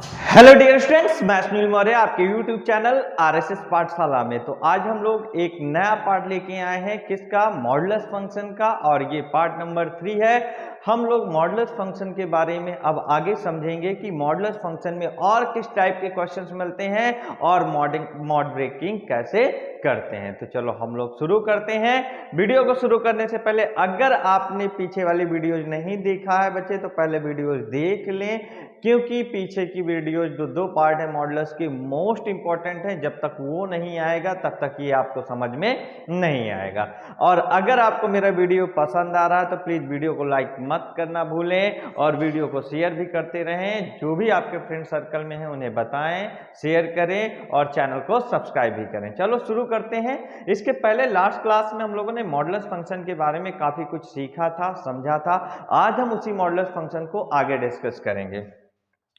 Hello dear students, मैं सुनील मौर्य आपके YouTube channel RSS पाठशाला में। तो आज हम लोग एक नया पार्ट लेके आए हैं, किसका? मॉडुलस फंक्शन का। और ये पार्ट नंबर 3 है। हम लोग मॉडुलस फंक्शन के बारे में अब आगे समझेंगे कि मॉडुलस फंक्शन में और किस टाइप के क्वेश्चंस मिलते हैं और मॉड ब्रेकिंग कैसे करते हैं। तो चलो हम लोग शुरू करते हैं। वीडियो को शुरू करने से पहले अगर आपने पीछे वाली वीडियोज नहीं देखा है बच्चे, तो पहले वीडियोज देख लें, क्योंकि पीछे की वीडियोज जो 2 पार्ट है मॉडुलस की मोस्ट इंपॉर्टेंट है। जब तक वो नहीं आएगा तब तक ये आपको समझ में नहीं आएगा। और अगर आपको मेरा वीडियो पसंद आ रहा है तो प्लीज वीडियो को लाइक मत करना भूलें और वीडियो को शेयर भी करते रहें। जो भी आपके फ्रेंड सर्कल में है उन्हें बताएं, शेयर करें और चैनल को सब्सक्राइब भी करें। चलो शुरू करते हैं। इसके पहले लास्ट क्लास में हम लोगों ने मॉडुलस फंक्शन के बारे में काफी कुछ सीखा था, समझा था। आज हम उसी मॉडुलस फंक्शन को आगे डिस्कस करेंगे।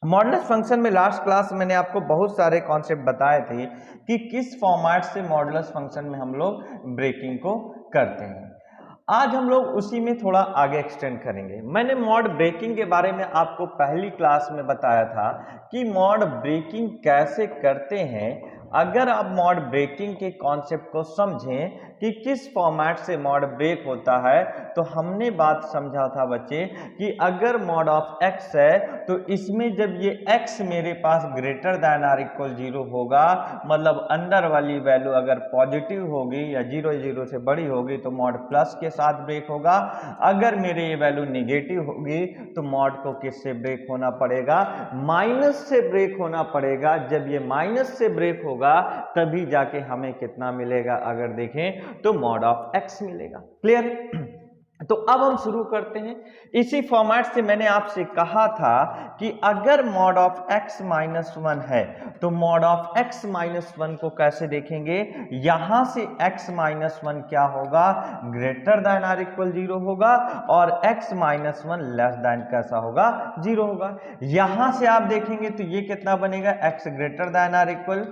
मॉडुलस फंक्शन में लास्ट क्लास मैंने आपको बहुत सारे कॉन्सेप्ट बताए थे कि किस फॉर्मेट से मॉडुलस फंक्शन में हम लोग ब्रेकिंग को करते हैं। आज हम लोग उसी में थोड़ा आगे एक्सटेंड करेंगे। मैंने मॉड ब्रेकिंग के बारे में आपको पहली क्लास में बताया था कि मॉड ब्रेकिंग कैसे करते हैं। अगर आप मॉड ब्रेकिंग के कॉन्सेप्ट को समझें कि किस फॉर्मेट से मॉड ब्रेक होता है, तो हमने बात समझा था बच्चे कि अगर मॉड ऑफ x है तो इसमें जब ये x मेरे पास ग्रेटर दैन आर इक्वल 0 होगा, मतलब अंदर वाली वैल्यू अगर पॉजिटिव होगी या 0 से बड़ी होगी तो मॉड प्लस के साथ ब्रेक होगा। अगर मेरे ये वैल्यू निगेटिव होगी तो मॉड को किससे ब्रेक होना पड़ेगा? माइनस से ब्रेक होना पड़ेगा। जब ये माइनस से ब्रेक होगा तभी जाके हमें कितना मिलेगा? अगर देखें तो मॉड ऑफ x मिलेगा। क्लियर? तो अब हम शुरू करते हैं। इसी फॉर्मेट से मैंने आपसे कहा था कि अगर मॉड ऑफ x माइनस 1 है तो मॉड ऑफ x माइनस 1 को कैसे देखेंगे? यहां से x माइनस 1 क्या होगा? ग्रेटर दैन आर इक्वल 0 होगा और x माइनस 1 लेस दैन कैसा होगा? 0 होगा। यहां से आप देखेंगे तो ये कितना बनेगा? x greater than or equal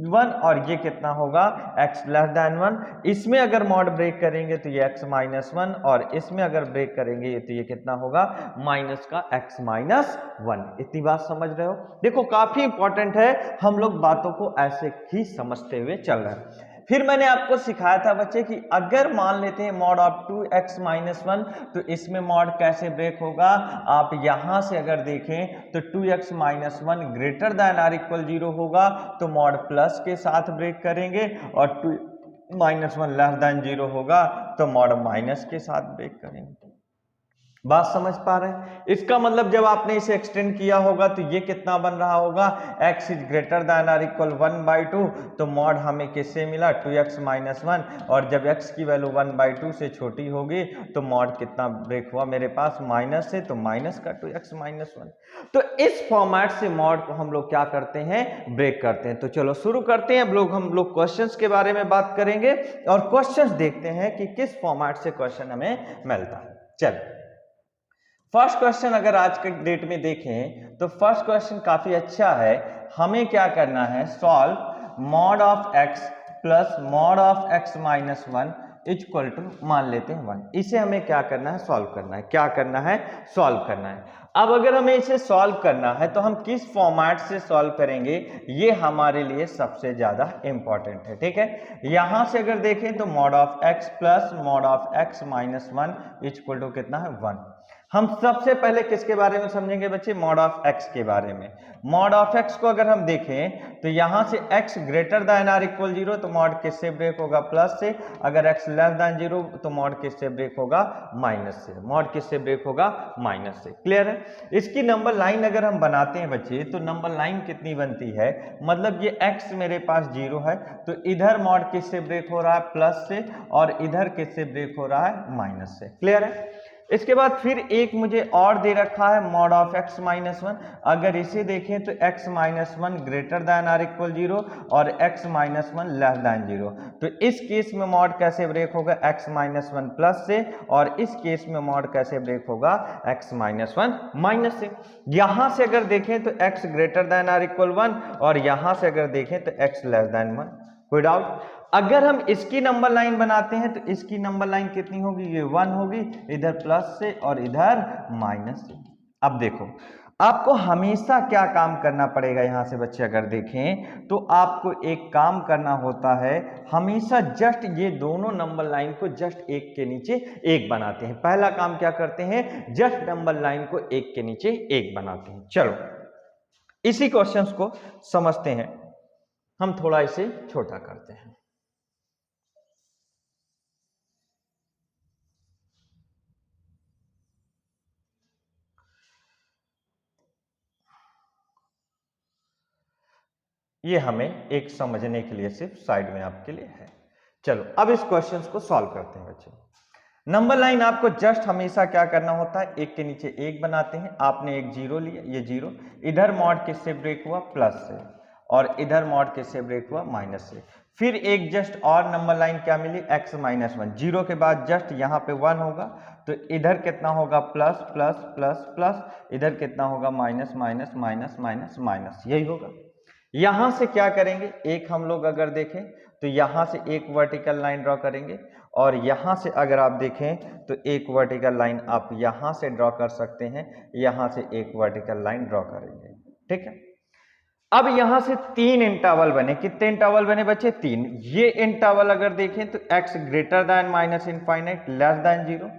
1 और ये कितना होगा? x less than 1। इसमें अगर मॉड ब्रेक करेंगे तो ये x माइनस 1 और इसमें अगर ब्रेक करेंगे तो ये कितना होगा? माइनस का x माइनस 1। इतनी बात समझ रहे हो? देखो काफी इंपॉर्टेंट है, हम लोग बातों को ऐसे ही समझते हुए चल रहे हैं। फिर मैंने आपको सिखाया था बच्चे कि अगर मान लेते हैं मॉड ऑफ 2x माइनस 1 तो इसमें मॉड कैसे ब्रेक होगा? आप यहां से अगर देखें तो 2x minus 1 greater than or equal 0 होगा तो मॉड प्लस के साथ ब्रेक करेंगे और 2 माइनस 1 लेस दैन 0 होगा तो मॉड माइनस के साथ ब्रेक करेंगे। बात समझ पा रहे हैं? इसका मतलब जब आपने इसे एक्सटेंड किया होगा तो ये कितना बन रहा होगा? x is greater than or equal 1/2 तो मॉड हमें किससे मिला? 2x minus 1। और जब x की वैल्यू 1/2 से छोटी होगी तो मॉड कितना ब्रेक हुआ मेरे पास? माइनस से, तो माइनस का 2x माइनस 1। तो इस फॉर्मेट से मॉड को हम लोग क्या करते हैं? ब्रेक करते हैं। तो चलो शुरू करते हैं। हम लोग क्वेश्चंस के बारे में बात करेंगे और क्वेश्चंस देखते हैं कि किस फॉर्मेट से क्वेश्चन हमें मिलता है। चलो फर्स्ट क्वेश्चन अगर आज के डेट में देखें तो फर्स्ट क्वेश्चन काफी अच्छा है। हमें क्या करना है? Solve mod of x plus mod of x minus 1 equal to मान लेते हैं 1। इसे हमें क्या करना है? सॉल्व करना है। क्या करना है? सॉल्व करना है। अब अगर हमें इसे सॉल्व करना है तो हम किस फॉर्मेट से सॉल्व करेंगे, ये हमारे लिए सबसे ज्यादा इंपॉर्टेंट है। ठीक है, यहां से अगर देखें तो mod of x plus mod of x minus 1 equal to कितना है? 1। हम सबसे पहले किसके बारे में समझेंगे बच्चे? मॉड ऑफ x के बारे में। मॉड ऑफ x को अगर हम देखें तो यहां से x greater than or equal 0 तो मॉड किससे ब्रेक होगा? प्लस से। अगर x लेस दैन 0 तो मॉड किससे ब्रेक होगा? माइनस से। मॉड किससे ब्रेक होगा? माइनस से। क्लियर है? इसकी नंबर लाइन अगर हम बनाते हैं बच्चे तो नंबर लाइन कितनी बनती है? मतलब ये x मेरे पास 0 है तो इधर मॉड किससे ब्रेक हो रहा है? प्लस से। और इधर किससे ब्रेक हो रहा है? माइनस से। क्लियर है? इसके बाद फिर एक मुझे और दे रखा है मॉड ऑफ x माइनस 1। अगर इसे देखें तो x minus 1 greater than or equal 0 और x माइनस 1 लेस दैन 0। तो इस केस में मॉड कैसे ब्रेक होगा? x माइनस 1 प्लस से। और इस केस में मॉड कैसे ब्रेक होगा? x माइनस 1 माइनस से। यहां से अगर देखें तो x greater than or equal 1 और यहां से अगर देखें तो x लेस दैन 1। कोई डाउट? अगर हम इसकी नंबर लाइन बनाते हैं तो इसकी नंबर लाइन कितनी होगी? ये 1 होगी, इधर प्लस से और इधर माइनस से। अब देखो आपको हमेशा क्या काम करना पड़ेगा यहां से बच्चे अगर देखें तो आपको एक काम करना होता है, हमेशा जस्ट ये दोनों नंबर लाइन को जस्ट एक के नीचे एक बनाते हैं। पहला काम क्या करते हैं, जस्ट नंबर लाइन को एक के नीचे एक बनाते हैं। चलो इसी क्वेश्चंस को समझते हैं, हम थोड़ा इसे छोटा करते हैं। ये हमें एक समझने के लिए सिर्फ साइड में आपके लिए है। चलो अब इस क्वेश्चंस को सॉल्व करते हैं बच्चे। नंबर लाइन आपको जस्ट हमेशा क्या करना होता है, एक के नीचे एक बनाते हैं। आपने एक जीरो लिया, ये जीरो इधर मॉड किससे ब्रेक हुआ, प्लस से, और इधर मॉड किससे ब्रेक हुआ, माइनस से। फिर एक जस्ट और नंबर लाइन क्या मिली, x माइनस वन। जीरो के बाद जस्ट यहाँ पे वन होगा, तो इधर कितना होगा, प्लस प्लस प्लस प्लस, इधर कितना होगा, minus minus minus minus minus, यही होगा। यहां से क्या करेंगे, एक हम लोग अगर देखें तो यहां से एक वर्टिकल लाइन ड्रॉ करेंगे, और यहां से अगर आप देखें तो एक वर्टिकल लाइन आप यहां से ड्रॉ कर सकते हैं, यहां से एक वर्टिकल लाइन ड्रॉ करेंगे, ठीक है। अब यहां से तीन इंटरवल बने, कितने इंटरवल बने बच्चे, तीन। ये इंटरवल अगर देखें तो x greater then minus infinite less than zero,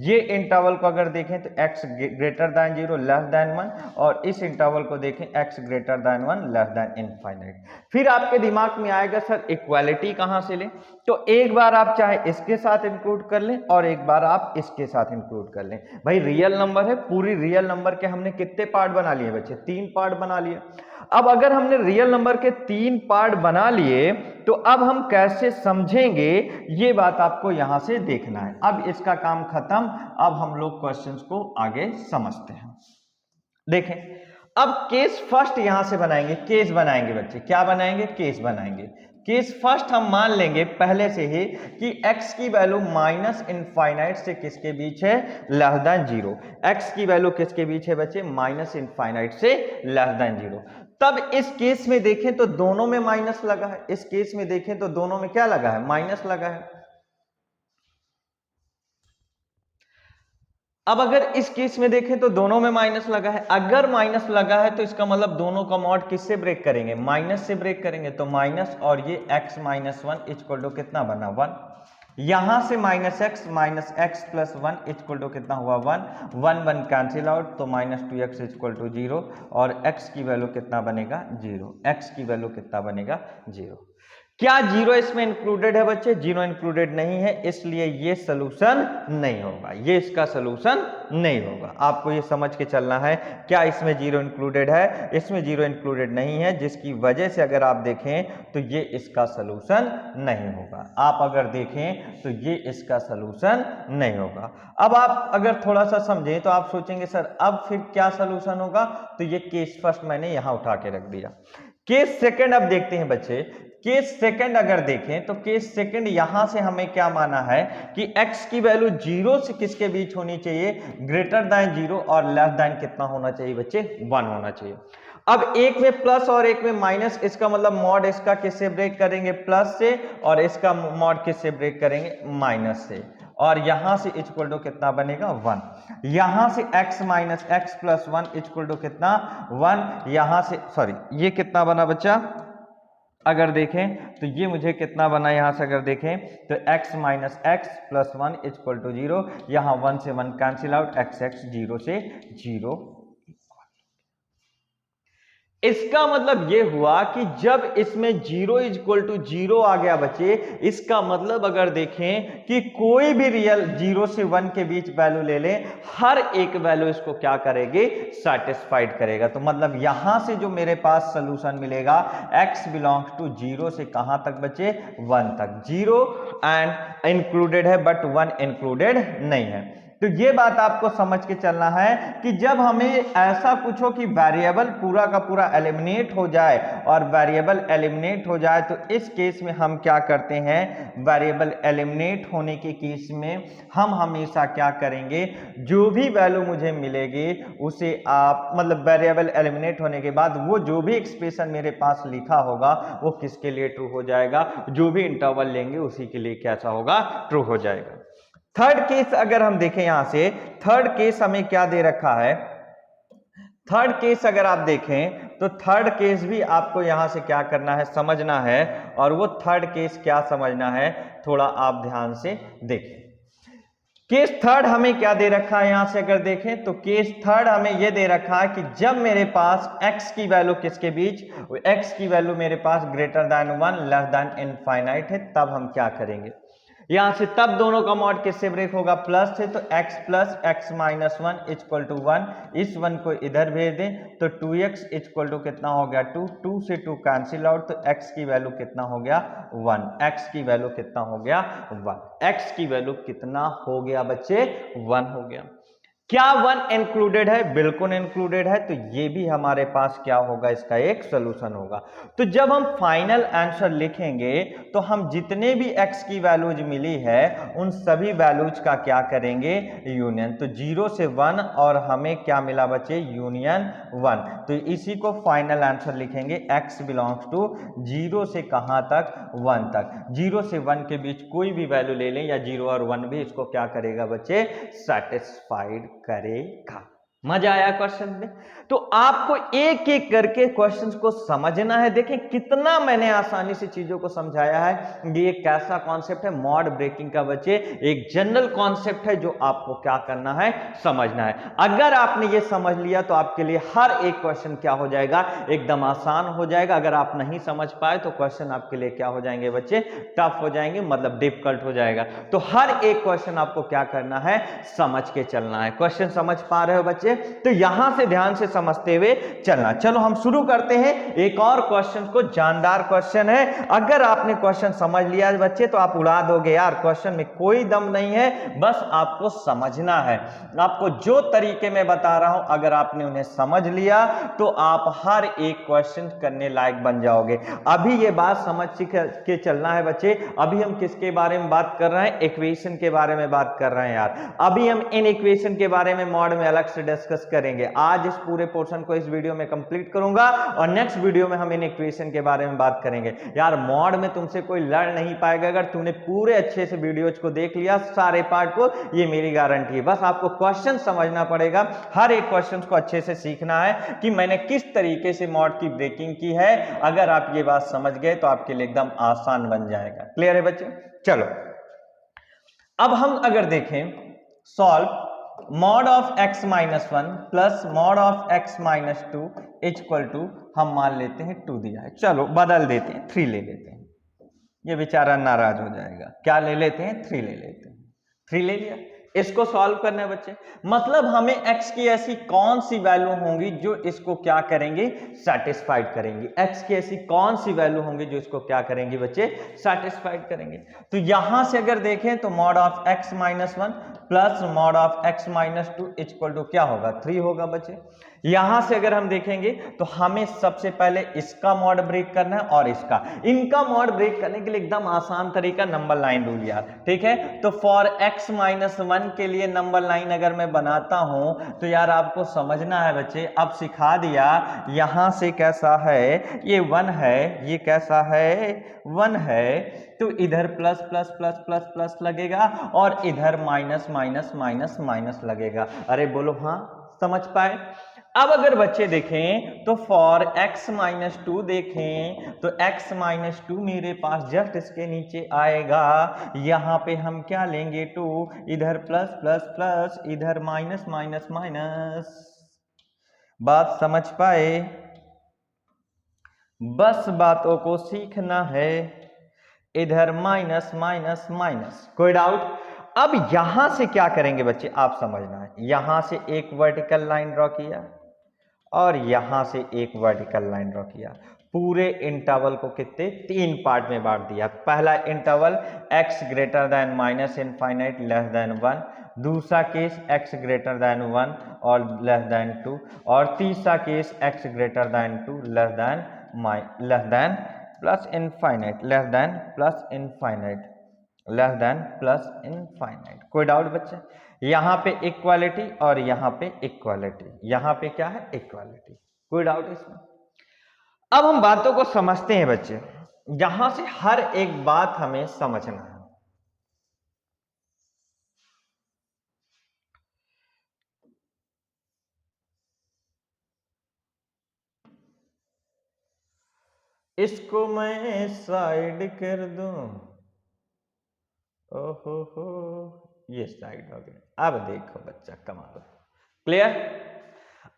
ये इंटरवल को अगर देखें तो x greater than zero less than one, और इस इंटरवल को देखें x greater then one less than infinite. फिर आपके दिमाग में आएगा सर इक्वालिटी कहां से लें, तो एक बार आप चाहे इसके साथ इंक्लूड कर लें और एक बार आप इसके साथ इंक्लूड कर लें। भाई रियल नंबर है, पूरी रियल नंबर के हमने कितने पार्ट बना लिए बच्चे, तीन पार्ट बना लिए। अब अगर हमने रियल नंबर के तीन पार्ट बना लिए तो अब हम कैसे समझेंगे, ये बात आपको यहां से देखना है। अब इसका काम खत्म, अब हम लोग क्वेश्चंस को आगे समझते हैं। देखें अब केस फर्स्ट यहां से बनाएंगे, केस बनाएंगे बच्चे, क्या बनाएंगे, केस बनाएंगे। केस फर्स्ट हम मान लेंगे पहले से ही कि x की वैल्यू माइनस इनफाइनाइट से किसके बीच है, लेस देन जीरो। x की वैल्यू किसके बीच है बच्चे, माइनस इनफाइनाइट से लेस देन जीरो। तब इस केस में देखें तो दोनों में माइनस लगा है, इस केस में देखें तो दोनों में क्या लगा है, माइनस लगा है। अब अगर इस केस में देखें तो दोनों में माइनस लगा है, अगर माइनस लगा है तो इसका मतलब दोनों का मॉड किससे ब्रेक करेंगे, माइनस से ब्रेक करेंगे। तो माइनस और ये x minus one equal to कितना बना, वन। यहां से minus x plus one equal to कितना हुआ, one. One one cancel out, तो minus two x equal to zero, और x की वैल्यू कितना बनेगा, जीरो। x की वैल्यू कितना बनेगा, जीरो। क्या जीरो इसमें इंक्लूडेड है बच्चे, जीरो इंक्लूडेड नहीं है, इसलिए ये सोल्यूशन नहीं होगा, ये इसका सोल्यूशन नहीं होगा। आपको ये समझ के चलना है, क्या इसमें जीरो इंक्लूडेड है, इसमें जीरो इंक्लूडेड नहीं है, जिसकी वजह से अगर आप देखें तो ये इसका सोल्यूशन नहीं होगा। आप अगर देखें तो ये इसका सोल्यूशन नहीं होगा। अब आप अगर थोड़ा सा समझें तो आप सोचेंगे सर अब फिर क्या सोल्यूशन होगा, तो ये केस फर्स्ट मैंने यहां उठा के रख दिया। केस सेकंड अब देखते हैं बच्चे। केस सेकंड अगर देखें तो केस सेकंड यहां से हमें क्या माना है कि x की वैल्यू जीरो से किसके बीच होनी चाहिए, ग्रेटर दैन जीरो, और लेस दैन कितना होना चाहिए बच्चे, वन होना चाहिए। अब एक में प्लस और एक में माइनस, इसका मतलब मॉड इसका किससे ब्रेक करेंगे, प्लस से, और इसका मॉड किससे ब्रेक करेंगे, माइनस से। और यहां से इक्वल टू कितना बनेगा, वन। यहां से x minus x plus one equal to कितना, वन। यहां से सॉरी ये कितना बना बच्चा, अगर देखें तो ये मुझे कितना बना, यहां से अगर देखें तो x minus x plus one equal to zero. यहां वन से one cancel out, x zero से जीरो। इसका मतलब ये हुआ कि जब इसमें जीरो इक्वल टू जीरो आ गया बच्चे, इसका मतलब अगर देखें कि कोई भी रियल जीरो से वन के बीच वैल्यू ले लें, हर एक वैल्यू इसको क्या करेगी, सेटिस्फाइड करेगा। तो मतलब यहां से जो मेरे पास सोल्यूशन मिलेगा, x बिलोंग्स टू जीरो से कहां तक बच्चे, वन तक। जीरो एंड इंक्लूडेड है बट वन इंक्लूडेड नहीं है। तो ये बात आपको समझ के चलना है कि जब हमें ऐसा कुछ हो कि वेरिएबल पूरा का पूरा एलिमिनेट हो जाए, और वेरिएबल एलिमिनेट हो जाए तो इस केस में हम क्या करते हैं, वेरिएबल एलिमिनेट होने के केस में हम हमेशा क्या करेंगे, जो भी वैल्यू मुझे मिलेगी उसे आप मतलब वेरिएबल एलिमिनेट होने के बाद वो जो भी एक्सप्रेशन मेरे पास लिखा होगा वो किसके लिए ट्रू हो जाएगा, जो भी इंटरवल लेंगे उसी के लिए कैसा होगा, ट्रू हो जाएगा। थर्ड केस अगर हम देखें, यहां से थर्ड केस हमें क्या दे रखा है, थर्ड केस अगर आप देखें तो थर्ड केस भी आपको यहां से क्या करना है, समझना है। और वो थर्ड केस क्या समझना है, थोड़ा आप ध्यान से देखें। केस थर्ड हमें क्या दे रखा है, यहां से अगर देखें तो केस थर्ड हमें यह दे रखा है कि जब मेरे पास x की वैल्यू किसके बीच, x की वैल्यू मेरे पास greater than 1 less than infinite है, तब हम क्या करेंगे, यहां से तब दोनों का मॉड किससे ब्रेक होगा, प्लस से, तो x plus x minus 1 equal to 1, इस 1 को इधर भेज दें तो 2x इक्वल टू कितना हो गया 2, 2 से 2 कैंसिल आउट, तो x की वैल्यू कितना हो गया 1, x की वैल्यू कितना हो गया 1, x की वैल्यू कितना हो गया बच्चे 1 हो गया। क्या 1 इंक्लूडेड है, बिल्कुल इंक्लूडेड है, तो ये भी हमारे पास क्या होगा, इसका एक सोल्यूशन होगा। तो जब हम फाइनल आंसर लिखेंगे तो हम जितने भी x की वैल्यूज मिली है उन सभी वैल्यूज का क्या करेंगे, यूनियन। तो 0 से 1 और हमें क्या मिला बच्चे, यूनियन 1, तो इसी को फाइनल आंसर लिखेंगे। x बिलोंग्स टू 0 से कहां तक, 1 तक। 0 से 1 के बीच कोई भी वैल्यू ले लें या 0 और 1 भी इसको क्या करेगा बच्चे, सेटिस्फाइड करेगा। मजा आया क्वेश्चन में? तो आपको एक एक करके क्वेश्चंस को समझना है। देखें कितना मैंने आसानी से चीजों को समझाया है। ये कैसा कॉन्सेप्ट है, मॉड ब्रेकिंग का बच्चे एक जनरल कॉन्सेप्ट है जो आपको क्या करना है, समझना है। अगर आपने ये समझ लिया तो आपके लिए हर एक क्वेश्चन क्या हो जाएगा, एकदम आसान हो जाएगा। अगर आप नहीं समझ पाए तो क्वेश्चन आपके लिए क्या हो जाएंगे बच्चे, टफ हो जाएंगे, मतलब डिफिकल्ट हो जाएगा। तो हर एक क्वेश्चन आपको क्या करना है, समझ के चलना है। क्वेश्चन समझ पा रहे हो बच्चे, तो यहां से ध्यान से समझते हुए चलना। चलो हम शुरू करते हैं एक और क्वेश्चन को, जानदार क्वेश्चन है। अगर आपने क्वेश्चन समझ लिया बच्चे तो आप उड़ा दोगे यार, क्वेश्चन में कोई दम नहीं है, बस आपको समझना है। आपको जो तरीके में बता रहा हूं अगर आपने उन्हें समझ लिया तो आप हर एक क्वेश्चन करने लायक बन जाओगे। अभी ये बात समझ के चलना है बच्चे। अभी हम किसके बारे में बात कर रहे हैं, इक्वेशन के बारे में बात कर रहे हैं यार। अभी हम इन इक्वेशन के बारे में मॉड में अलग से डिस्कस करेंगे। आज इस पूरे पोर्शन को इस वीडियो में कंप्लीट करूंगा और नेक्स्ट वीडियो में हम इन इक्वेशन के बारे में बात करेंगे। यार मॉड में तुमसे कोई लड़ नहीं पाएगा अगर तुमने पूरे अच्छे से वीडियोज को देख लिया, सारे पार्ट को, ये मेरी गारंटी है। बस आपको क्वेश्चन समझना पड़ेगा, हर एक क्वेश्चन को अच्छे से सीखना है कि मैंने किस तरीके से मॉड की ब्रेकिंग की है। अगर आप ये बात समझ गए तो आपके लिए एकदम आसान बन जाएगा। क्लियर है बच्चे? चलो अब हम अगर देखें, solve mod of x minus 1 plus mod of x minus 2 equal to, हम मान लेते हैं 2 दिया है, चलो बदल देते हैं 3 ले लेते हैं। ये बेचारा नाराज हो जाएगा, क्या ले लेते हैं, 3 ले लेते हैं। 3 ले लिया, इसको सॉल्व करना है बच्चे। मतलब हमें x की ऐसी कौन सी वैल्यू होंगी जो इसको क्या करेंगे, सेटिस्फाइड करेंगी। x की ऐसी कौन सी वैल्यू होंगी जो इसको क्या करेंगी बच्चे, सेटिस्फाइड करेंगे। तो यहां से अगर देखें तो mod of x minus 1 plus mod of x minus 2 equal to क्या होगा, 3 होगा बच्चे। यहां से अगर हम देखेंगे तो हमें सबसे पहले इसका मॉड ब्रेक करना है और इसका, इनका मॉड ब्रेक करने के लिए एकदम आसान तरीका, नंबर लाइन रूल यार, ठीक है। तो फॉर x माइनस 1 के लिए नंबर लाइन अगर मैं बनाता हूं तो यार आपको समझना है बच्चे, अब सिखा दिया। यहां से कैसा है, ये 1 है, ये कैसा है 1 है, तो इधर plus plus plus plus plus लगेगा और इधर माइनस माइनस माइनस माइनस लगेगा। अरे बोलो हाँ, समझ पाए? अब अगर बच्चे देखें तो फॉर x माइनस 2 देखें तो x माइनस 2 मेरे पास जस्ट इसके नीचे आएगा। यहां पे हम क्या लेंगे, 2, इधर प्लस प्लस प्लस, इधर माइनस माइनस माइनस। बात समझ पाए? बस बातों को सीखना है। इधर माइनस माइनस माइनस, कोई डाउट? अब यहां से क्या करेंगे बच्चे, आप समझना है। यहां से एक वर्टिकल लाइन ड्रॉ किया और यहां से एक वर्टिकल लाइन ड्रॉ किया। पूरे इंटरवल को कितने, 3 पार्ट में बांट दिया। पहला interval x greater then minus infinite less than 1, दूसरा केस x ग्रेटर देन 1 और लेस देन 2, और तीसरा case x greater then 2 less than plus infinite, less than plus infinite, less than plus infinite. कोई doubt बच्चे? यहां पे equality और यहां पे इक्वालिटी, यहां पे क्या है, इक्वालिटी। कोई डाउट इसमें? अब हम बातों को समझते हैं बच्चे। यहां से हर एक बात हमें समझना है। इसको मैं साइड कर दूं, ओहो हो, ये साइड हो गया। अब देखो बच्चा कमाल, क्लियर।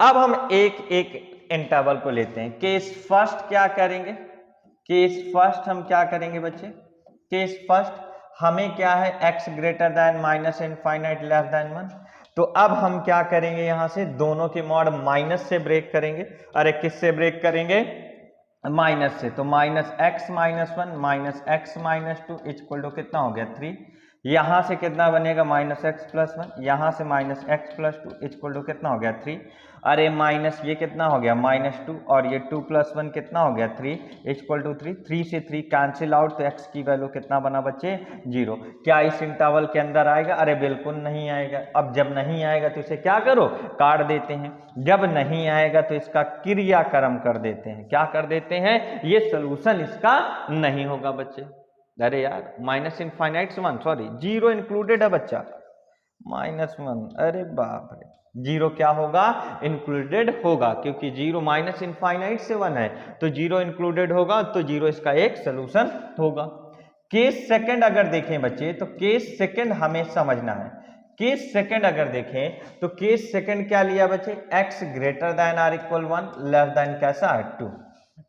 अब हम एक एक इंटरवल को लेते हैं। केस फर्स्ट क्या करेंगे, केस फर्स्ट हम क्या करेंगे बच्चे, केस फर्स्ट हमें क्या है, x greater then minus infinite less than 1। तो अब हम क्या करेंगे, यहां से दोनों के मॉड माइनस से ब्रेक करेंगे। अरे किससे ब्रेक करेंगे, माइनस से। तो minus x minus 1 minus x minus 2 equal to कितना हो गया 3। यहां से कितना बनेगा, माइनस एक्स प्लस 1, यहां से minus x plus 2 equal to कितना हो गया 3। अरे माइनस ये कितना हो गया माइनस 2, और ये 2 प्लस 1 कितना हो गया 3 इक्वल टू 3। 3 से 3 कैंसिल आउट, तो x की वैल्यू कितना बना बच्चे 0। क्या इस इंटरवल के अंदर आएगा, अरे बिल्कुल नहीं आएगा। अब जब नहीं आएगा तो इसे क्या करो, काट देते हैं। जब नहीं आएगा तो इसका क्रियाक्रम कर देते हैं। क्या कर देते हैं, ये सोल्यूशन इसका नहीं होगा बच्चे। अरे यार माइनस इनफाइनाइट से 1, सॉरी 0 इंक्लूडेड है बच्चा, -1, अरे बाप रे, 0 क्या होगा, इंक्लूडेड होगा, क्योंकि 0 माइनस इनफाइनाइट से 1 है, तो 0 इंक्लूडेड होगा, तो 0 इसका एक सोल्यूशन होगा। केस सेकंड अगर देखें बच्चे, तो केस सेकंड हमें समझना है। केस सेकंड अगर देखें तो केस सेकंड क्या लिया बच्चे, x greater than or equal 1 less than कैसा है 2।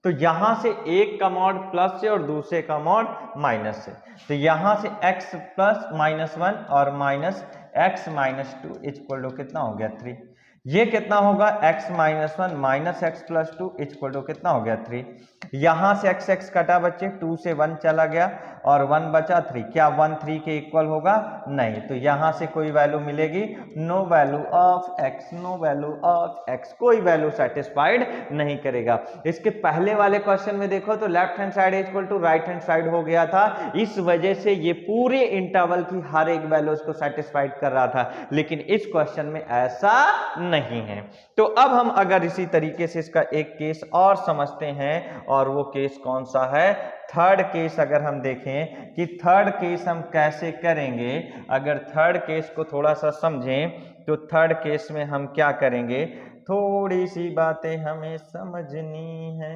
तो यहां से एक का मॉड प्लस से और दूसरे का मॉड माइनस से। तो यहां से x प्लस -1 और minus x minus 2 equal to कितना हो गया 3। ये कितना होगा, x minus 1 minus x plus 2 equal to कितना हो गया 3। यहां से x कटा बच्चे, 2 से 1 चला गया और 1 बचा 3। क्या 1 3 के इक्वल होगा, नहीं। तो यहां से कोई वैल्यू मिलेगी, no value of x, no value of x, कोई वैल्यू सेटिस्फाइड नहीं करेगा। इसके पहले वाले क्वेश्चन में देखो तो left hand side equal to right hand side हो गया था, इस वजह से ये पूरे इंटरवल की हर एक वैल्यू को सेटिस्फाइड कर रहा था। लेकिन इस क्वेश्चन में ऐसा नहीं है। तो अब हम अगर इसी तरीके से इसका एक केस और समझते हैं, और वो केस कौन सा है, थर्ड केस। अगर हम देखें कि थर्ड केस हम कैसे करेंगे, अगर थर्ड केस को थोड़ा सा समझें तो थर्ड केस में हम क्या करेंगे, थोड़ी सी बातें हमें समझनी है।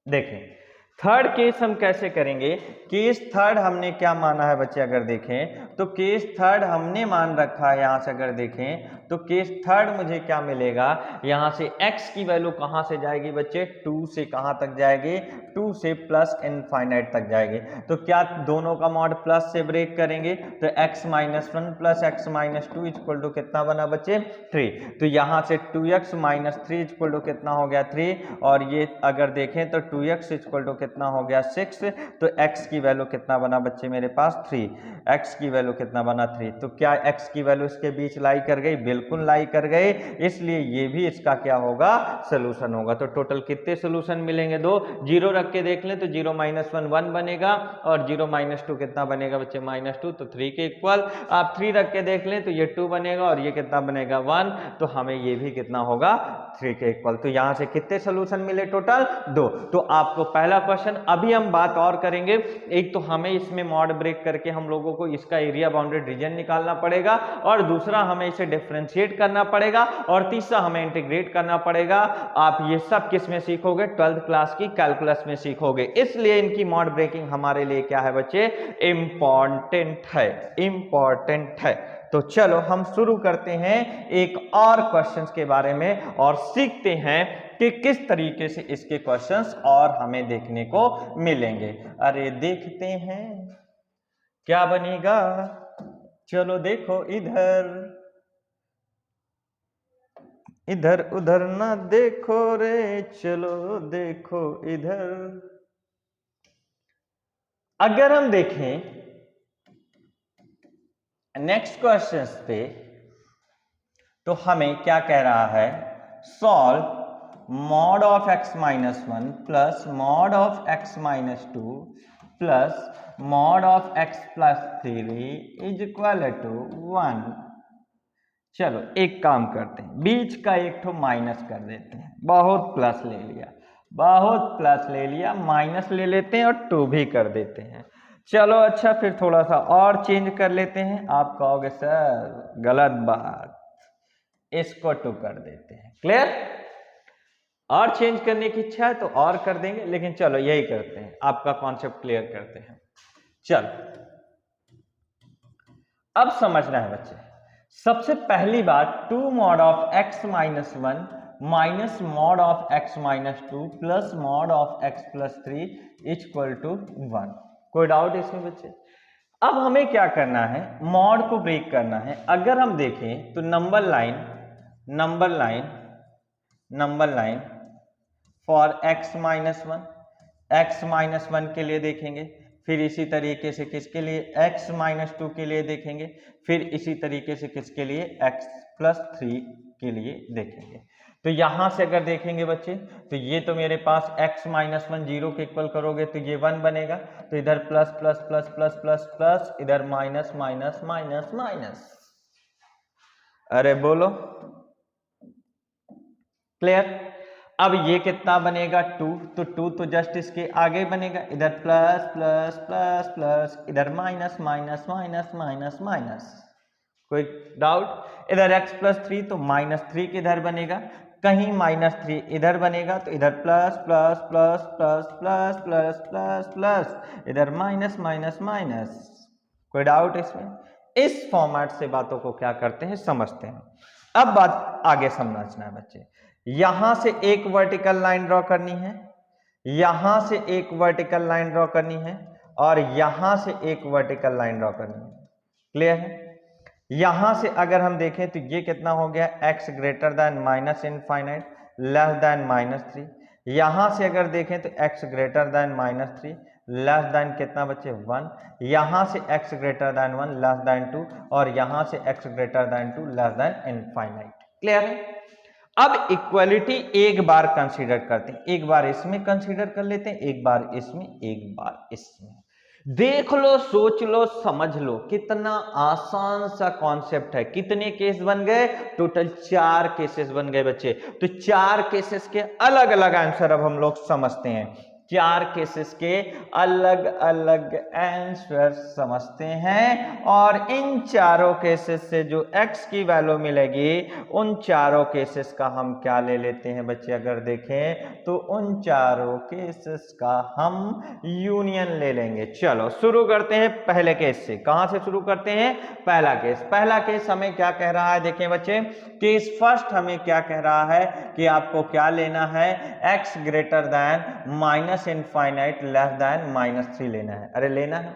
देखें थर्ड केस हम कैसे करेंगे। केस थर्ड हमने क्या माना है बच्चे, अगर देखें तो केस थर्ड हमने मान रखा है, यहां से अगर देखें तो केस थर्ड मुझे क्या मिलेगा, यहां से x की वैल्यू कहां से जाएगी बच्चे, 2 से कहां तक जाएगी, 2 से प्लस इनफाइनाइट तक जाएगी। तो क्या दोनों का मॉड प्लस से ब्रेक करेंगे, तो x minus 1 plus x minus 2 equal to कितना बना बच्चे 3। तो यहां से 2x माइनस 3 इक्वल टू कितना हो गया 3, और ये अगर देखें तो 2x इक्वल टू कितना हो गया 6। तो x की वैल्यू कितना बना बच्चे मेरे पास 3, x की वैल्यू कितना बना 3। तो क्या x की वैल्यू इसके बीच लाई कर गई, बिल्कुल लाई कर गए, इसलिए ये भी इसका क्या होगा, सोल्यूशन होगा। तो टोटल कितने सोल्यूशन मिलेंगे, 2। 0 रख के देख लें तो 0 माइनस 1 1 बनेगा, और 0 माइनस 2 कितना बनेगा बच्चे -2, तो 3 के इक्वल। आप 3 रख के देख लें तो ये 2 बनेगा, और ये कितना बनेगा 1, तो हमें ये भी कितना होगा 3 के इक्वल। तो यहां से कितने सोल्यूशन मिले, टोटल 2। तो आपको पहला क्वेश्चन, अभी हम बात और करेंगे। एक तो हमें इसमें मॉड ब्रेक करके हम लोगों को इसका एरिया बाउंडेड रीजन निकालना पड़ेगा, और दूसरा हमें इसे डिफरेंशिएट करना पड़ेगा, और तीसरा हमें इंटीग्रेट करना पड़ेगा। आप ये सब किस में सीखोगे, 12th क्लास की कैलकुलस में सीखोगे। इसलिए इनकी मॉड ब्रेकिंग हमारे लिए क्या है बच्चे, इंपॉर्टेंट है, इंपॉर्टेंट है। तो चलो हम शुरू करते हैं एक और क्वेश्चंस के बारे में, और सीखते हैं कि किस तरीके से इसके क्वेश्चंस और हमें देखने को मिलेंगे। अरे देखते हैं क्या बनेगा, चलो देखो इधर, इधर उधर ना देखो रे, चलो देखो इधर। अगर हम देखें नेक्स्ट क्वेश्चन पे, तो हमें क्या कह रहा है, solve mod of x minus 1 plus mod of x minus 2 plus mod of x plus 3 is equal to 1। चलो एक काम करते हैं, बीच का एक ठो माइनस कर देते हैं, बहुत प्लस ले लिया, बहुत प्लस ले लिया, माइनस ले लेते हैं और 2 भी कर देते हैं। चलो अच्छा, फिर थोड़ा सा और चेंज कर लेते हैं। आप कहोगे सर गलत बात, इसको 2 कर देते हैं, क्लियर। और चेंज करने की इच्छा है तो और कर देंगे, लेकिन चलो यही करते हैं, आपका कॉन्सेप्ट क्लियर करते हैं। चलो अब समझना है बच्चे, सबसे पहली बात 2 mod of x minus 1 minus mod of x minus 2 plus mod of x plus 3 equal to 1। कोई डाउट इसमें बच्चे? अब हमें क्या करना है, मॉड को ब्रेक करना है। अगर हम देखें तो number line for x minus 1, x minus 1 के लिए देखेंगे, फिर इसी तरीके से किसके लिए, x माइनस 2 के लिए देखेंगे, फिर इसी तरीके से किसके लिए, x प्लस 3 के लिए देखेंगे। तो यहां से अगर देखेंगे बच्चे तो ये तो मेरे पास x माइनस 1 जीरो के इक्वल करोगे तो ये 1 बनेगा, तो इधर plus plus plus plus plus plus, इधर माइनस माइनस माइनस माइनस। अरे बोलो, क्लियर? अब ये कितना बनेगा 2, तो 2 तो जस्ट इसके आगे बनेगा, इधर प्लस प्लस प्लस प्लस, इधर minus minus minus minus minus. कोई डाउट? इधर x प्लस 3 तो माइनस 3 किधर बनेगा, कहीं माइनस 3 इधर बनेगा, तो इधर plus plus plus plus plus plus plus plus, इधर माइनस माइनस माइनस। कोई डाउट इसमें? इस फॉर्मेट से बातों को क्या करते हैं, समझते हैं। अब बात आगे समझना है बच्चे, यहां से एक वर्टिकल लाइन ड्रॉ करनी है, यहां से एक वर्टिकल लाइन ड्रॉ करनी है, और यहां से एक वर्टिकल लाइन ड्रॉ करनी है। क्लियर है? यहां से अगर हम देखें तो ये कितना हो गया, x greater then minus infinite less than minus 3। यहां से अगर देखें तो x greater then minus 3 less than कितना बच्चे, 1। यहां से x greater than 1 less then 2, और यहां से x greater then 2 less than infinite. Clear है? अब इक्वलिटी एक बार कंसीडर करते हैं, एक बार इसमें कंसीडर कर लेते हैं, एक बार इसमें, एक बार इसमें। देख लो, सोच लो, समझ लो, कितना आसान सा कॉन्सेप्ट है। कितने केस बन गए, टोटल 4 केसेस बन गए बच्चे। तो 4 केसेस के अलग अलग आंसर अब हम लोग समझते हैं, 4 केसेस के अलग अलग आंसर समझते हैं, और इन चारों केसेस से जो x की वैल्यू मिलेगी, उन चारों केसेस का हम क्या ले लेते हैं बच्चे, अगर देखें तो उन चारों केसेस का हम यूनियन ले लेंगे। चलो शुरू करते हैं पहले केस से। कहां से शुरू करते हैं, पहला केस हमें क्या कह रहा है, देखें बच्चे, केस फर्स्ट हमें क्या कह रहा है कि आपको क्या लेना है, x greater then minus infinite less than minus 3 लेना है। अरे लेना है,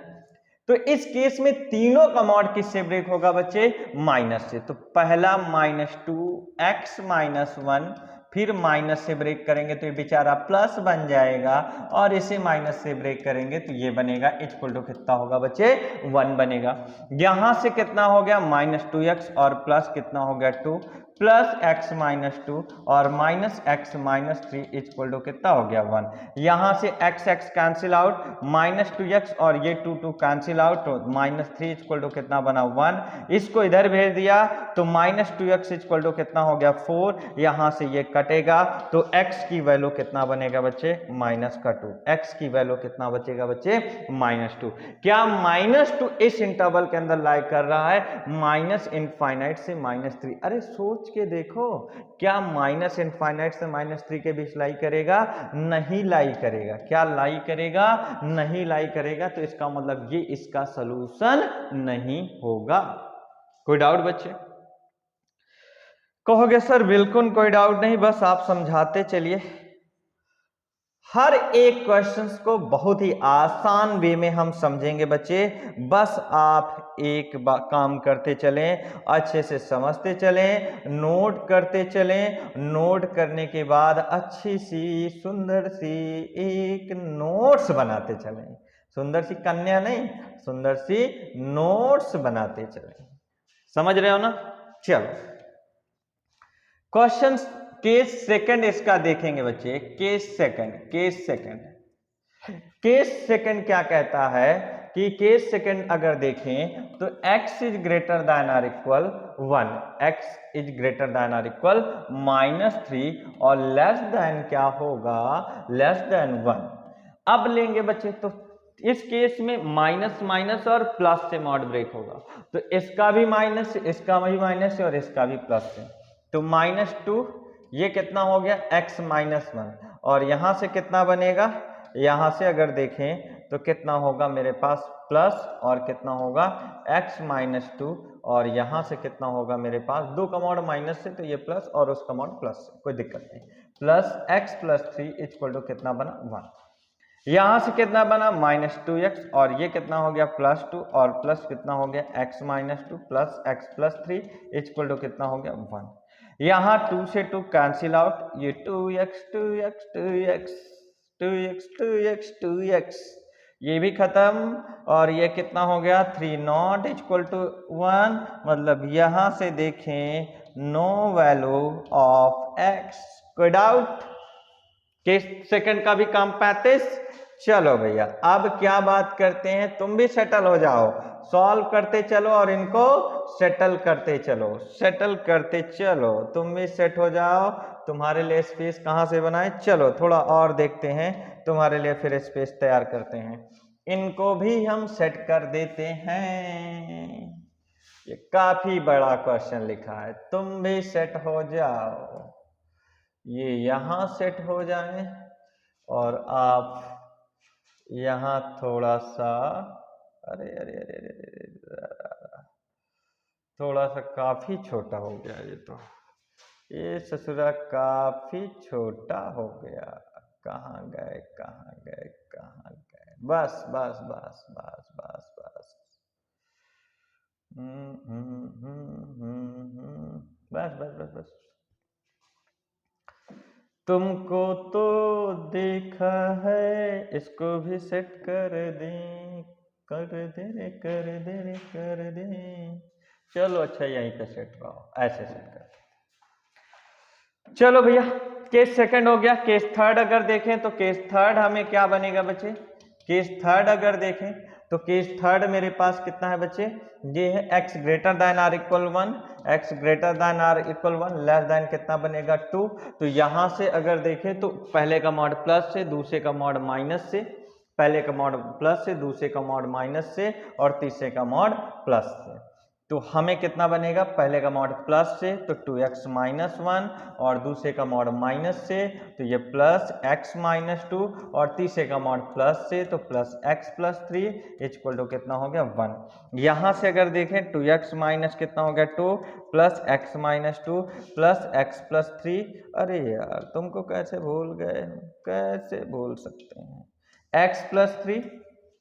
तो इस केस में तीनों का मॉड किससे ब्रेक होगा बच्चे, माइनस से। तो पहला -2x माइनस 1, फिर माइनस से ब्रेक करेंगे तो ये बेचारा प्लस बन जाएगा, और इसे माइनस से ब्रेक करेंगे तो ये बनेगा इक्वल टू कितना होगा बच्चे, 1 बनेगा। यहां से कितना हो गया, -2x और प्लस कितना हो गया 2, प्लस x माइनस 2 और minus x minus 3 equal to कितना हो गया 1। यहां से x कैंसिल आउट, -2x और ये 2 कैंसिल आउट, तो -3 इक्वल टू कितना बना 1। इसको इधर भेज दिया तो -2x इक्वल टू कितना हो गया 4। यहां से ये कटेगा तो x की वैल्यू कितना बनेगा बच्चे, -2। x की वैल्यू कितना बचेगा बच्चे, -2। क्या -2 इस इंटरवल के अंदर लाई कर रहा है, माइनस इनफाइनाइट से -3? अरे सोच के देखो, क्या माइनस इनफाइनाइट से -3 के बीच लाई करेगा, नहीं लाई करेगा। क्या लाई करेगा, नहीं लाई करेगा। तो इसका मतलब ये इसका सलूशन नहीं होगा। कोई डाउट बच्चे? कहोगे सर बिल्कुल कोई डाउट नहीं, बस आप समझाते चलिए। हर एक क्वेश्चंस को बहुत ही आसान वे में हम समझेंगे बच्चे, बस आप एक काम करते चलें, अच्छे से समझते चलें, नोट करते चलें, नोट करने के बाद अच्छी सी सुंदर सी एक नोट्स बनाते चलें। सुंदर सी कन्या नहीं, सुंदर सी नोट्स बनाते चलें। समझ रहे हो ना? चलो क्वेश्चन केस सेकंड इसका देखेंगे बच्चे। केस सेकंड क्या कहता है कि केस सेकंड अगर देखें तो x is greater than or equal 1, x is greater than or equal -3 और लेस देन क्या होगा, लेस देन 1। अब लेंगे बच्चे तो इस केस में माइनस माइनस और प्लस से मॉड ब्रेक होगा, तो इसका भी माइनस, इसका भी माइनस और इसका भी प्लस है। तो -2 ये कितना हो गया x माइनस 1, और यहां से कितना बनेगा, यहां से अगर देखें तो कितना होगा मेरे पास प्लस, और कितना होगा x माइनस 2, और यहां से कितना होगा मेरे पास 2 का मॉड माइनस से, तो ये प्लस और उसका मॉड प्लस से, कोई दिक्कत नहीं, plus x plus 3 equal to कितना बना 1। यहां से कितना बना माइनस 2x, और ये कितना हो गया प्लस 2, और प्लस कितना हो गया x minus 2 plus x plus 3 equal to कितना हो गया 1। यहाँ 2 से 2 कैंसिल आउट, ये 2x 2x 2x 2x 2x 2x ये भी खत्म, और ये कितना हो गया 3 नॉट इक्वल टू 1, मतलब यहां से देखें नो वैल्यू ऑफ x। कोई डाउट? केस सेकंड का भी काम 35। चलो भैया अब क्या बात करते हैं, तुम भी सेटल हो जाओ, सॉल्व करते चलो और इनको सेटल करते चलो, सेटल करते चलो, तुम भी सेट हो जाओ। तुम्हारे लिए स्पेस कहाँ से बनाए, चलो थोड़ा और देखते हैं, तुम्हारे लिए फिर स्पेस तैयार करते हैं। इनको भी हम सेट कर देते हैं, ये काफी बड़ा क्वेश्चन लिखा है, तुम भी सेट हो जाओ, ये यहां सेट हो जाए और आप यहां थोड़ा सा, अरे अरे अरे अरे थोड़ा सा काफी छोटा हो गया, ये तो ये ससुरा काफी छोटा हो गया, कहाँ गए कहाँ गए कहाँ गए, बस बस बस बस बस बस बस बस बस बस। तुमको तो देखा है, इसको भी सेट कर दें, कर दे रे कर दे रे कर दे। चलो अच्छा यहीं पे सेट रहो, ऐसे सेट कर। चलो भैया केस सेकंड हो गया। केस थर्ड अगर देखें तो केस थर्ड हमें क्या बनेगा बच्चे, केस थर्ड अगर देखें तो केस थर्ड मेरे पास कितना है बच्चे, ये है x greater than or equal 1, x greater than or equal 1 less than कितना बनेगा 2। तो यहां से अगर देखें तो पहले का मॉड प्लस से, दूसरे का मॉड माइनस से, पहले का मॉड प्लस से, दूसरे का मॉड माइनस से, और तीसरे का मॉड प्लस से। तो हमें कितना बनेगा, पहले का मॉड प्लस से तो 2x माइनस 1, और दूसरे का मॉड माइनस से तो ये प्लस x माइनस 2, और तीसरे का मॉड प्लस से तो plus x plus 3 equal to कितना हो गया 1। यहां से अगर देखें 2x माइनस कितना हो गया 2 plus x minus 2 plus x plus 3, अरे यार तुमको कैसे भूल गए, कैसे भूल सकते हैं, x प्लस 3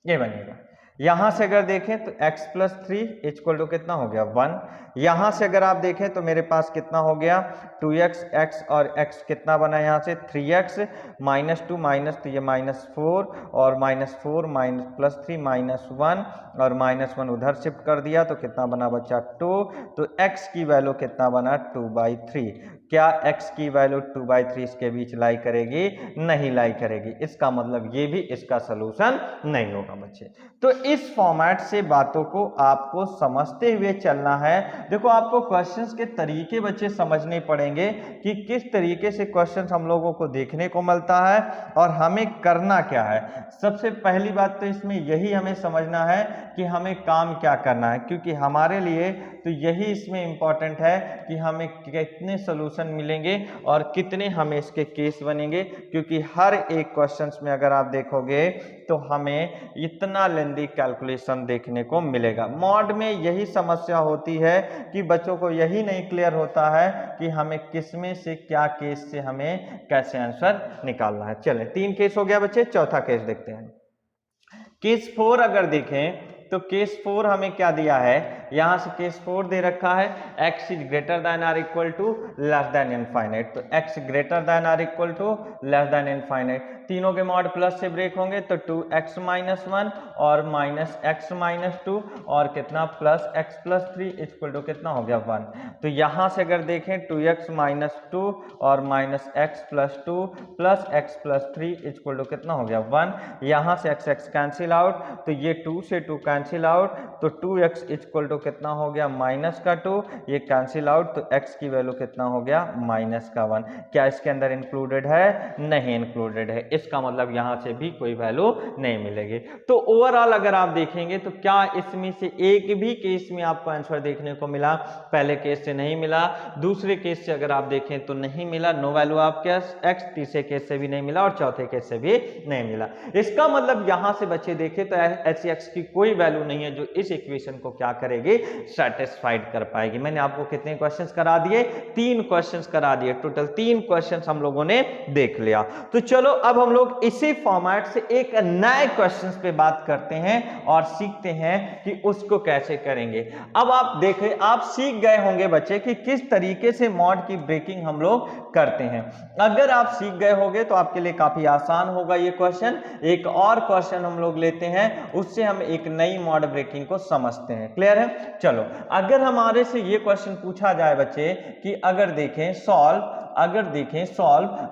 ये बनेगा। यहां से अगर देखें तो x प्लस 3 इक्वल टू कितना हो गया 1। यहां से अगर आप देखें तो मेरे पास कितना हो गया 2x, x और x कितना बना यहां से 3x माइनस 2 माइनस, तो ये माइनस 4 और माइनस 4 माइनस प्लस 3 माइनस 1, और माइनस 1 उधर शिफ्ट कर दिया तो कितना बना बच्चा 2। तो x की वैल्यू कितना बना 2/3। क्या x की वैल्यू 2/3 इसके बीच लाई करेगी, नहीं लाई करेगी, इसका मतलब ये भी इसका सोल्यूशन नहीं होगा बच्चे। तो इस फॉर्मेट से बातों को आपको समझते हुए चलना है। देखो आपको क्वेश्चंस के तरीके बच्चे समझने पड़ेंगे कि किस तरीके से क्वेश्चंस हम लोगों को देखने को मिलता है और हमें करना क्या है। सबसे पहली बात तो इसमें यही हमें समझना है कि हमें काम क्या करना है, क्योंकि हमारे लिए तो यही इसमें इंपॉर्टेंट है कि हमें कितने सोल्यूशन मिलेंगे और कितने हमें इसके केस बनेंगे, क्योंकि हर एक क्वेश्चंस में अगर आप देखोगे तो हमें इतना लेंदी कैलकुलेशन देखने को मिलेगा। मॉड में यही समस्या होती है कि बच्चों को यही नहीं क्लियर होता है कि हमें किसमें से क्या केस से हमें कैसे आंसर निकालना है। चलें 3 केस हो गया बच्चे, चौथा केस देखते हैं। केस 4 अगर देखें तो केस 4 हमें क्या दिया है, यहां से केस 4 दे रखा है x is greater than or equal to less than infinite. तो x greater than or equal to less than infinite, तीनों के मॉड प्लस से ब्रेक होंगे तो 2x माइनस 1 और माइनस x माइनस 2 और कितना plus x plus 3 equal to कितना हो गया 1। तो यहां से अगर देखें 2x माइनस 2 और minus x plus 2 plus x plus 3 equal to कितना हो गया 1। यहां से x कैंसिल आउट, तो ये 2 से 2 कैंसिल आउट, तो 2x इक्वल टू कितना हो गया माइनस का 2, ये कैंसिल आउट, तो x की वैल्यू कितना हो गया माइनस का 1। क्या इसके अंदर इंक्लूडेड है, नहीं इंक्लूडेड है, इसका मतलब यहाँ से भी कोई वैल्यू नहीं मिलेगी। तो ओवरऑल अगर आप देखेंगे तो क्या इसमें से एक भी केस में आपको आंसर देखने को मिला? पहले केस से नहीं मिला, दूसरे केस से अगर आप देखें तो नहीं मिला, नो वैल्यू आपके एक्स, तीसरे केस से भी नहीं मिला और चौथे केस से भी नहीं मिला। इसका मतलब यहां से बच्चे देखें तो ऐसी एक्स की कोई वैल्यू नहीं है जो इस इक्वेशन को क्या करेगी, सेटिस्फाइड कर पाएगी। मैंने आपको कितने क्वेश्चंस करा दिए? 3 क्वेश्चंस करा दिए, टोटल 3 क्वेश्चंस हम लोगों ने देख लिया। तो चलो अब हम लोग इसी फॉर्मेट से एक नए क्वेश्चंस पे बात करते हैं और सीखते हैं कि उसको कैसे करेंगे। अब आप देखें, आप सीख गए होंगे बच्चे कि किस तरीके से मॉड की ब्रेकिंग हम लोग करते हैं। अगर आप सीख गए होंगे तो आपके लिए काफी आसान होगा ये क्वेश्चन। एक और क्वेश्चन हम लोग लेते हैं, उससे हम एक नई मॉड ब्रेकिंग को समझते हैं। क्लियर है? चलो, अगर हमारे से ये क्वेश्चन पूछा जाए बच्चे कि अगर देखें solve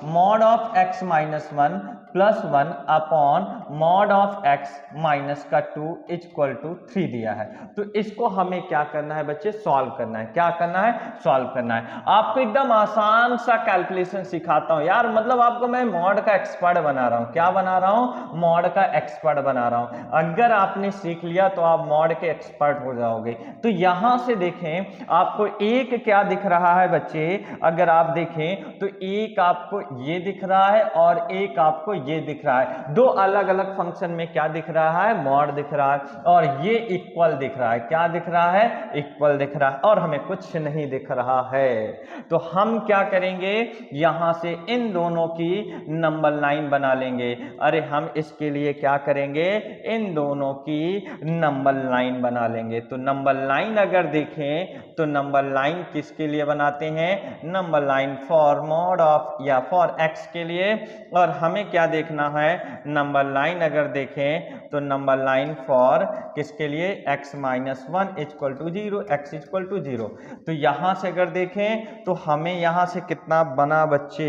mod of x minus 1 plus 1 upon mod of x minus का 2 इक्वल टू 3 दिया है, तो इसको हमें क्या करना है बच्चे? सॉल्व करना है। क्या करना है? सॉल्व करना है। आपको एकदम आसान सा कैलकुलेशन सिखाता हूं यार, मतलब आपको मैं मॉड का एक्सपर्ट बना रहा हूं। क्या बना रहा हूं? मॉड का एक्सपर्ट बना रहा हूं। अगर आपने सीख लिया तो आप मॉड के एक्सपर्ट हो जाओगे। तो यहां से देखें, आपको एक क्या दिख रहा है बच्चे? अगर आप देखें तो एक आपको ये दिख रहा है और एक आपको ये दिख रहा है। दो अलग अलग फंक्शन में क्या दिख रहा है? मॉड दिख रहा है। और ये इक्वल दिख रहा है। क्या दिख रहा है? इक्वल दिख रहा है। और हमें कुछ नहीं दिख रहा है। तो हम क्या करेंगे? यहां से इन दोनों की नंबर लाइन बना लेंगे। अरे हम इसके लिए क्या करेंगे? इन दोनों की नंबर लाइन बना लेंगे। तो नंबर लाइन अगर देखें तो नंबर लाइन किसके लिए बनाते हैं? Number line for mod of या फॉर एक्स के लिए। और हमें क्या देखना है? नंबर लाइन अगर देखें तो नंबर लाइन फॉर किसके लिए? x minus 1 equal to 0, x equal to 0। तो यहां से अगर देखें तो हमें यहां से कितना बना बच्चे?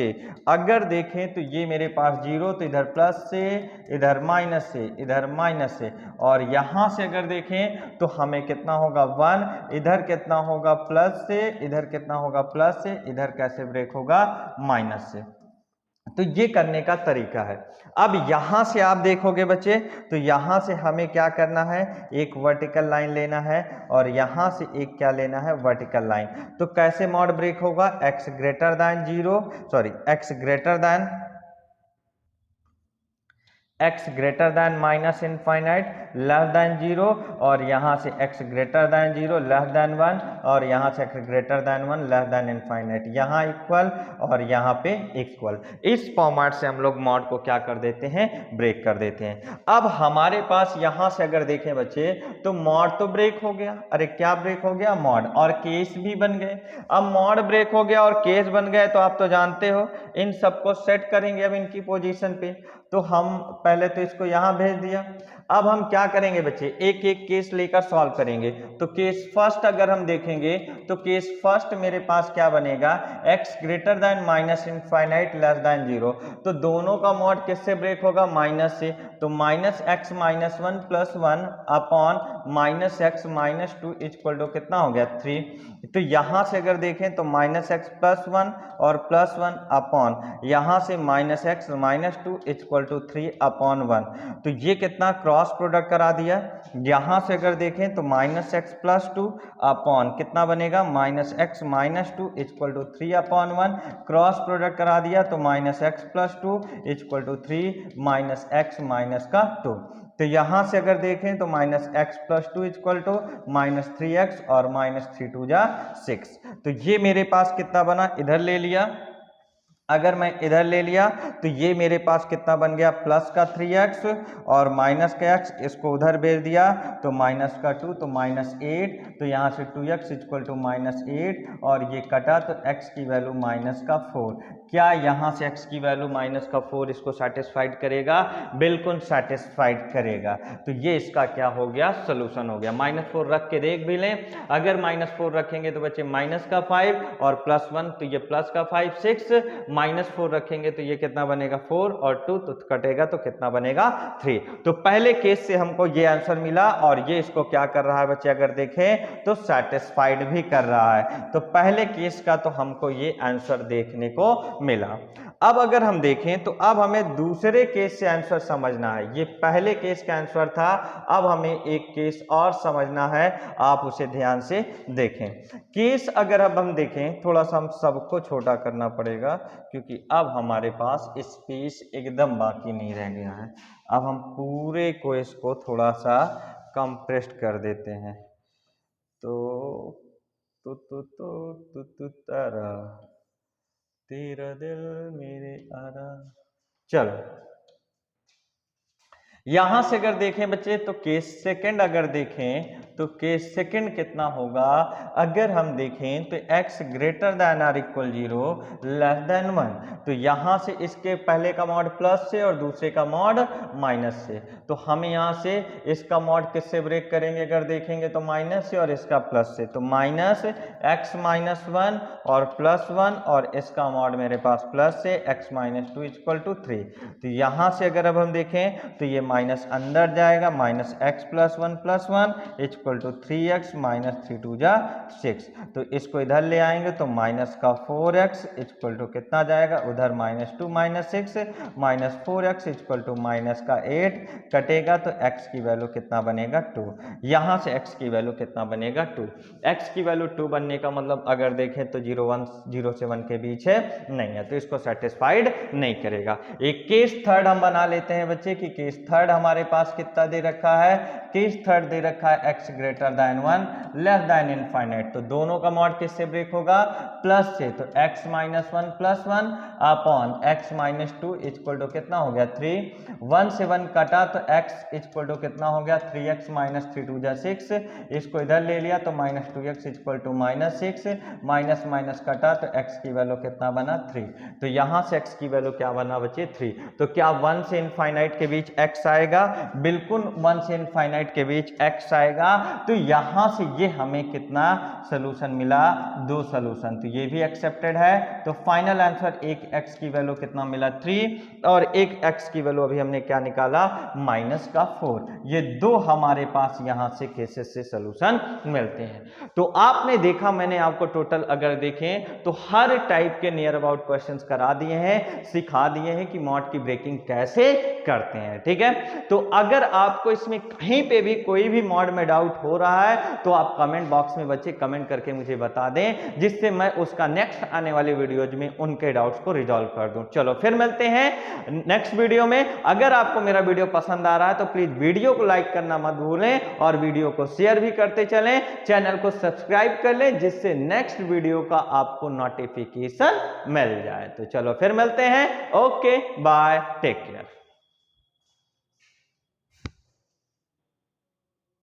अगर देखें तो ये मेरे पास 0, तो इधर प्लस से, इधर माइनस से, इधर माइनस से, और यहां से अगर देखें तो हमें कितना होगा? 1, इधर कितना होगा? प्लस से, इधर कितना होगा? प्लस से, इधर कैसे ब्रेक होगा? माइनस से। तो ये करने का तरीका है। अब यहां से आप देखोगे बच्चे तो यहां से हमें क्या करना है? एक वर्टिकल लाइन लेना है और यहां से एक क्या लेना है? Vertical line. तो कैसे मॉड ब्रेक होगा? x greater then 0, sorry x greater then minus infinite less than 0, और यहां से x greater then 0 less than 1, और यहां से x greater then 1 less then infinite. यहां इक्वल और यहां पे इक्वल। इस फॉर्मेट से हम लोग मॉड को क्या कर देते हैं? ब्रेक कर देते हैं। अब हमारे पास यहां से अगर देखें बच्चे तो मॉड तो ब्रेक हो गया। अरे क्या ब्रेक हो गया? मॉड। और केस भी बन गए। अब मॉड ब्रेक हो गया और केस बन गए तो आप तो जानते हो इन सबको सेट करेंगे अब इनकी पोजीशन पे। तो हम पहले तो इसको यहां भेज दिया। अब हम क्या करेंगे बच्चे? एक एक केस लेकर सॉल्व करेंगे। तो केस फर्स्ट अगर हम देखेंगे तो केस फर्स्ट मेरे पास क्या बनेगा? x greater then minus infinite less than 0। तो दोनों का मॉड किससे ब्रेक होगा? माइनस से। तो minus x minus 1 plus 1 upon minus x minus 2 equal to कितना हो गया? 3। तो यहां से अगर देखें तो माइनस x प्लस 1 और प्लस 1 अपॉन यहां से minus x minus 2 equal to 3 upon 1। तो ये कितना? क्रॉस प्रोडक्ट करा दिया। यहां से अगर देखें तो माइनस एक्स प्लस 2 अपॉन कितना बनेगा? Minus x minus 2 equal to 3 upon 1। Cross product करा दिया तो minus x plus 2 equal to 3 minus x minus का 2। तो यहां से अगर देखें तो minus x plus 2 equal to minus 3x और माइनस 3 2 जा 6। तो ये मेरे पास कितना बना? इधर ले लिया। अगर मैं इधर ले लिया तो ये मेरे पास कितना बन गया? प्लस का 3x और माइनस का x, इसको उधर भेज दिया तो माइनस का 2 तो माइनस 8। तो यहाँ से 2x इक्वल टू माइनस 8 और ये कटा तो x की वैल्यू माइनस का 4। क्या यहाँ से x की वैल्यू माइनस का 4 इसको सेटिस्फाइड करेगा? बिल्कुल सेटिस्फाइड करेगा। तो ये इसका क्या हो गया? सोल्यूशन हो गया। माइनस 4 रख के देख भी लें। अगर माइनस 4 रखेंगे तो बच्चे माइनस का 5 और प्लस 1 तो ये प्लस का 5 6 -4 रखेंगे तो ये कितना बनेगा 4 और 2 तो कटेगा तो कितना बनेगा 3। तो पहले केस से हमको ये आंसर मिला और ये इसको क्या कर रहा है बच्चे अगर देखें तो सेटिस्फाइड भी कर रहा है। तो पहले केस का तो हमको ये आंसर देखने को मिला। अब अगर हम देखें तो अब हमें दूसरे केस से आंसर समझना है। ये पहले केस का आंसर था, अब हमें एक केस और समझना है, आप उसे ध्यान से देखें। केस अगर अब हम देखें, थोड़ा सा हम सबको छोटा करना पड़ेगा क्योंकि अब हमारे पास स्पेस एकदम बाकी नहीं रह गया है। अब हम पूरे को इसको थोड़ा सा कंप्रेस्ड कर देते हैं। तो तारा तेरा दिल मेरे आरा। चलो यहां से अगर देखें बच्चे तो केस सेकंड अगर देखें तो केस सेकंड कितना होगा, अगर हम देखें तो x greater than or equal 0 less than 1, तो यहां से इसके पहले का मॉड प्लस से और दूसरे का मॉड माइनस से, तो हम यहां से इसका मॉड किससे ब्रेक करेंगे अगर देखेंगे तो माइनस से और इसका प्लस से, तो माइनस x माइनस 1 और प्लस 1 और इसका मॉड मेरे पास प्लस से x माइनस 2 इक्वल टू 3। तो यहां से अगर अब हम देखें तो ये माइनस अंदर जाएगा, minus x plus 1 equal to 3x minus 3 2 जा 6, तो इसको इधर ले आएंगे तो माइनस का 4x इक्वल टू कितना जाएगा उधर minus 2 minus 6 minus 4x equal to minus का 8 कटेगा तो x की वैल्यू कितना बनेगा 2। यहां से x की वैल्यू कितना बनेगा 2। x की वैल्यू 2 बनने का मतलब अगर देखें तो 0 से 1 के बीच है नहीं है, तो इसको सेटिस्फाइड नहीं करेगा। एक केस थर्ड हम बना लेते हैं बच्चे कि केस थर्ड हमारे पास कितना दे रखा है, केस थर्ड दे रखा है x greater then 1 less then infinite, तो दोनों का मॉड किससे ब्रेक होगा प्लस से, तो x minus 1 plus 1 upon x minus 2 equal to कितना हो गया 3, 1 से 1 कटा तो x इक्वल टू कितना हो गया 3x माइनस 3 2 जा 6, इसको इधर ले लिया तो minus 2x equal to minus 6, minus minus कटा तो x की वैल्यू कितना बना 3, तो यहां से x की वैल्यू क्या बना बच्चे 3। तो क्या 1 से इनफाइनाइट के बीच x आएगा, बिल्कुल 1 से इनफाइनाइट के बीच x आएगा, तो यहां से ये हमें कितना सॉल्यूशन मिला 2 सॉल्यूशन, तो ये भी एक्सेप्टेड है। तो फाइनल आंसर एक x की वैल्यू कितना मिला 3 और एक x की वैल्यू अभी हमने क्या निकाला माइनस का 4, ये दो हमारे पास यहां से केसेस से सॉल्यूशन मिलते हैं। तो आपने देखा मैंने आपको टोटल अगर देखें तो हर टाइप के नियर अबाउट क्वेश्चंस करा दिए हैं, सिखा दिए हैं कि मॉड की ब्रेकिंग कैसे करते हैं, ठीक है। तो अगर आपको इसमें कहीं पे भी कोई भी मॉड में डाउट हो रहा है तो आप कमेंट बॉक्स में बच्चे कमेंट करके मुझे बता दें, जिससे मैं उसका नेक्स्ट आने वाले वीडियोज में उनके डाउट्स को रिजॉल्व कर दूं। चलो फिर मिलते हैं नेक्स्ट वीडियो में। अगर आपको मेरा वीडियो पसंद आ रहा है तो प्लीज वीडियो को लाइक करना मत भूलें और वीडियो को शेयर भी करते चलें, चैनल को सब्सक्राइब कर लें जिससे नेक्स्ट वीडियो का आपको नोटिफिकेशन मिल जाए। तो चलो फिर मिलते हैं, ओके बाय, टेक केयर।